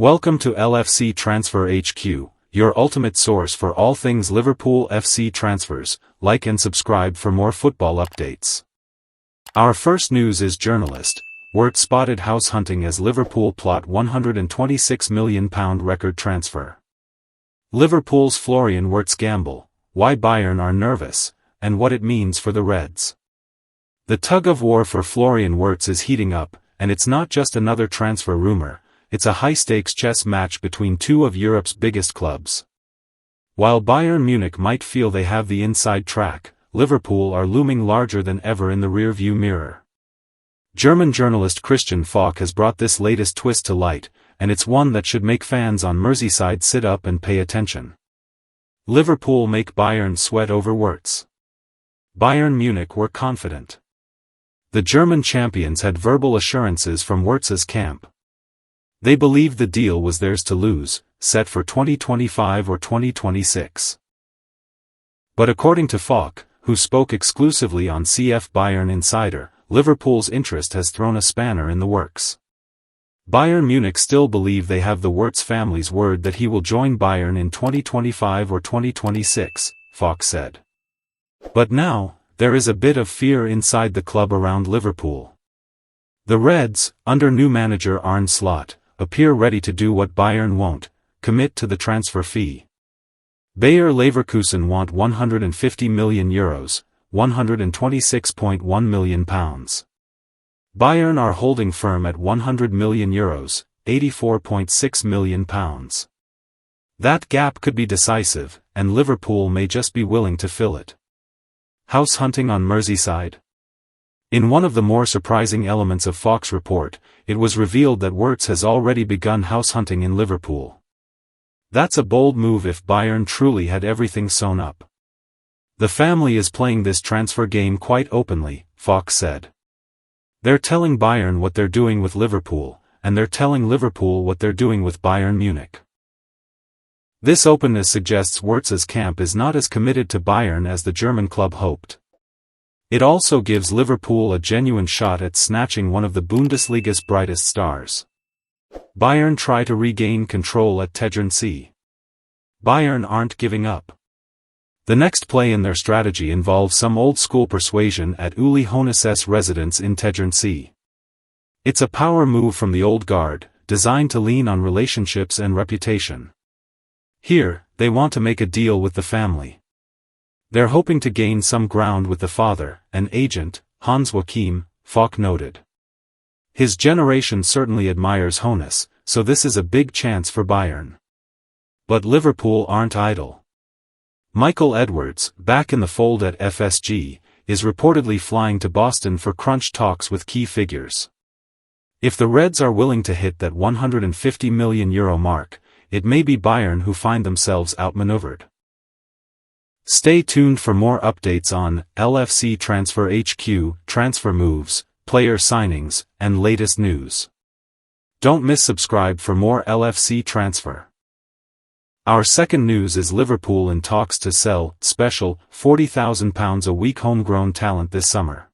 Welcome to LFC Transfer HQ, your ultimate source for all things Liverpool FC transfers. Like and subscribe for more football updates. Our first news is journalist Wirtz spotted house hunting as Liverpool plot £126 million record transfer. Liverpool's Florian Wirtz gamble, why Bayern are nervous, and what it means for the Reds. The tug-of-war for Florian Wirtz is heating up, and it's not just another transfer rumor. It's a high-stakes chess match between two of Europe's biggest clubs. While Bayern Munich might feel they have the inside track, Liverpool are looming larger than ever in the rear-view mirror. German journalist Christian Falk has brought this latest twist to light, and it's one that should make fans on Merseyside sit up and pay attention. Liverpool make Bayern sweat over Wirtz. Bayern Munich were confident. The German champions had verbal assurances from Wirtz's camp. They believed the deal was theirs to lose, set for 2025 or 2026. But according to Falk, who spoke exclusively on CF Bayern Insider, Liverpool's interest has thrown a spanner in the works. Bayern Munich still believe they have the Wirtz family's word that he will join Bayern in 2025 or 2026, Falk said. But now, there is a bit of fear inside the club around Liverpool. The Reds, under new manager Arne Slot, appear ready to do what Bayern won't, commit to the transfer fee. Bayer Leverkusen want €150 million, £126.1 million. Bayern are holding firm at €100 million, £84.6 million. That gap could be decisive, and Liverpool may just be willing to fill it. House hunting on Merseyside? In one of the more surprising elements of Falk's report, it was revealed that Wirtz has already begun house hunting in Liverpool. That's a bold move if Bayern truly had everything sewn up. The family is playing this transfer game quite openly, Falk said. They're telling Bayern what they're doing with Liverpool, and they're telling Liverpool what they're doing with Bayern Munich. This openness suggests Wirtz's camp is not as committed to Bayern as the German club hoped. It also gives Liverpool a genuine shot at snatching one of the Bundesliga's brightest stars. Bayern try to regain control at Tegernsee. Bayern aren't giving up. The next play in their strategy involves some old-school persuasion at Uli Hoeneß's residence in Tegernsee. It's a power move from the old guard, designed to lean on relationships and reputation. Here, they want to make a deal with the family. They're hoping to gain some ground with the father, an agent, Hans Joachim, Falk noted. His generation certainly admires Hoeneß, so this is a big chance for Bayern. But Liverpool aren't idle. Michael Edwards, back in the fold at FSG, is reportedly flying to Boston for crunch talks with key figures. If the Reds are willing to hit that €150 million mark, it may be Bayern who find themselves outmaneuvered. Stay tuned for more updates on LFC Transfer HQ, transfer moves, player signings, and latest news. Don't miss subscribe for more LFC transfer. Our second news is Liverpool in talks to sell special £40,000 a week homegrown talent this summer.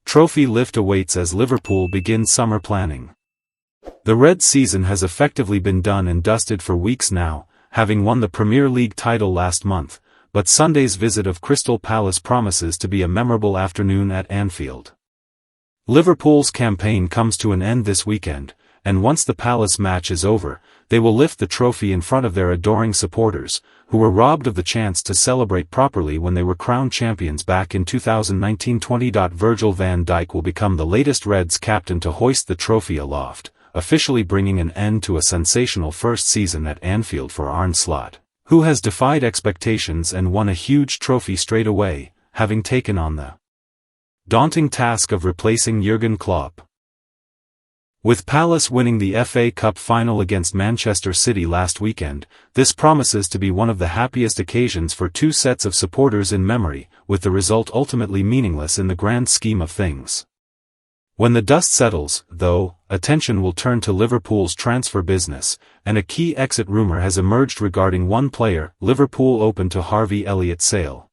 Trophy lift awaits as Liverpool begins summer planning. The Red season has effectively been done and dusted for weeks now, having won the Premier League title last month. But Sunday's visit of Crystal Palace promises to be a memorable afternoon at Anfield. Liverpool's campaign comes to an end this weekend, and once the Palace match is over, they will lift the trophy in front of their adoring supporters, who were robbed of the chance to celebrate properly when they were crowned champions back in 2019-20. Virgil van Dijk will become the latest Reds captain to hoist the trophy aloft, officially bringing an end to a sensational first season at Anfield for Arne Slot, who has defied expectations and won a huge trophy straight away, having taken on the daunting task of replacing Jurgen Klopp. With Palace winning the FA Cup final against Manchester City last weekend, this promises to be one of the happiest occasions for two sets of supporters in memory, with the result ultimately meaningless in the grand scheme of things. When the dust settles, though, attention will turn to Liverpool's transfer business, and a key exit rumor has emerged regarding one player, Liverpool open to Harvey Elliott sale.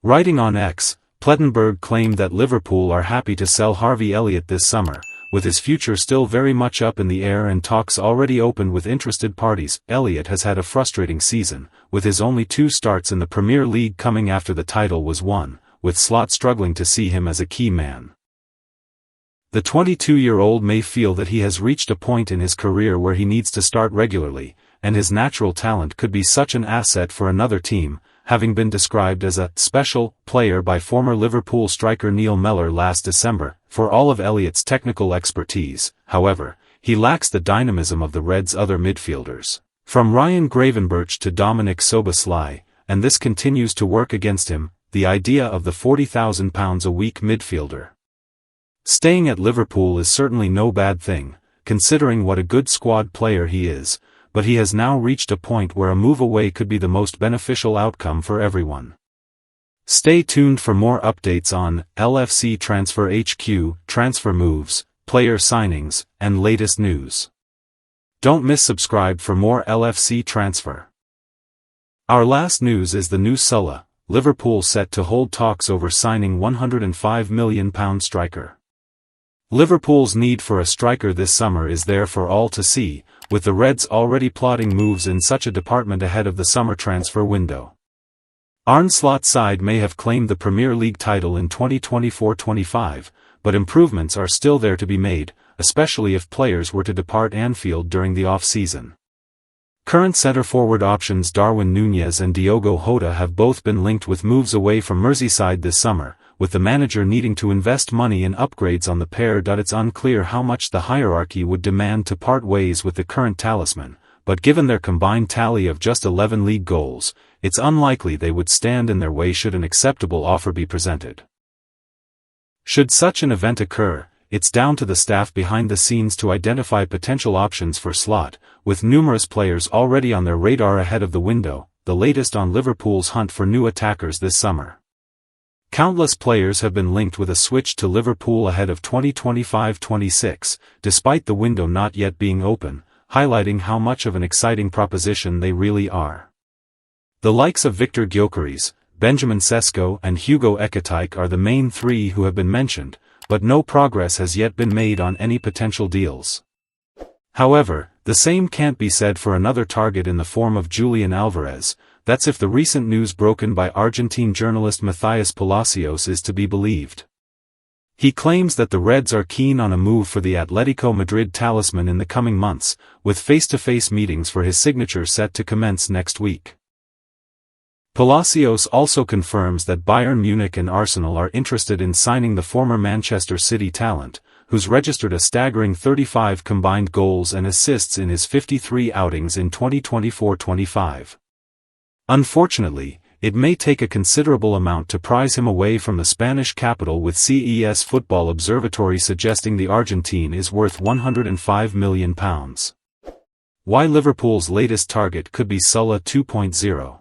Writing on X, Plettenberg claimed that Liverpool are happy to sell Harvey Elliott this summer, with his future still very much up in the air and talks already opened with interested parties. Elliott has had a frustrating season, with his only 2 starts in the Premier League coming after the title was won, with Slot struggling to see him as a key man. The 22-year-old may feel that he has reached a point in his career where he needs to start regularly, and his natural talent could be such an asset for another team, having been described as a special player by former Liverpool striker Neil Mellor last December. For all of Elliott's technical expertise, however, he lacks the dynamism of the Reds' other midfielders, from Ryan Gravenberch to Dominic Szoboszlai, and this continues to work against him, the idea of the £40,000 a week midfielder. Staying at Liverpool is certainly no bad thing, considering what a good squad player he is, but he has now reached a point where a move away could be the most beneficial outcome for everyone. Stay tuned for more updates on LFC Transfer HQ, transfer moves, player signings, and latest news. Don't miss subscribe for more LFC transfer. Our last news is the new Salah, Liverpool set to hold talks over signing £105 million striker. Liverpool's need for a striker this summer is there for all to see, with the Reds already plotting moves in such a department ahead of the summer transfer window. Arne Slot's side may have claimed the Premier League title in 2024-25, but improvements are still there to be made, especially if players were to depart Anfield during the off-season. Current centre-forward options Darwin Núñez and Diogo Jota have both been linked with moves away from Merseyside this summer, with the manager needing to invest money in upgrades on the pair. It's unclear how much the hierarchy would demand to part ways with the current talisman, but given their combined tally of just 11 league goals, it's unlikely they would stand in their way should an acceptable offer be presented. Should such an event occur, it's down to the staff behind the scenes to identify potential options for Slot, with numerous players already on their radar ahead of the window, the latest on Liverpool's hunt for new attackers this summer. Countless players have been linked with a switch to Liverpool ahead of 2025-26, despite the window not yet being open, highlighting how much of an exciting proposition they really are. The likes of Victor Gyökeres, Benjamin Sesko and Hugo Ekitike are the main 3 who have been mentioned, but no progress has yet been made on any potential deals. However, the same can't be said for another target in the form of Julian Alvarez. That's if the recent news broken by Argentine journalist Matthias Palacios is to be believed. He claims that the Reds are keen on a move for the Atletico Madrid talisman in the coming months, with face-to-face meetings for his signature set to commence next week. Palacios also confirms that Bayern Munich and Arsenal are interested in signing the former Manchester City talent, who's registered a staggering 35 combined goals and assists in his 53 outings in 2024-25. Unfortunately, it may take a considerable amount to prise him away from the Spanish capital, with CES Football Observatory suggesting the Argentine is worth £105 million. Why Liverpool's latest target could be Salah 2.0.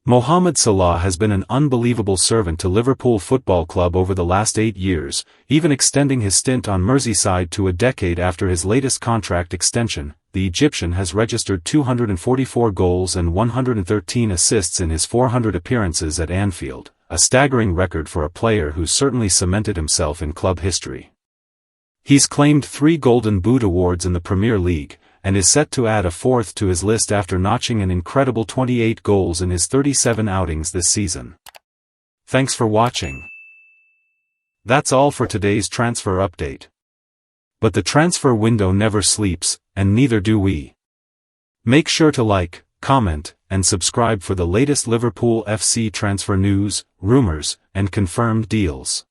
Mohamed Salah has been an unbelievable servant to Liverpool Football Club over the last 8 years, even extending his stint on Merseyside to a decade after his latest contract extension. The Egyptian has registered 244 goals and 113 assists in his 400 appearances at Anfield, a staggering record for a player who's certainly cemented himself in club history. He's claimed 3 Golden Boot awards in the Premier League, and is set to add a 4th to his list after notching an incredible 28 goals in his 37 outings this season. Thanks for watching. That's all for today's transfer update. But the transfer window never sleeps, and neither do we. Make sure to like, comment, and subscribe for the latest Liverpool FC transfer news, rumors, and confirmed deals.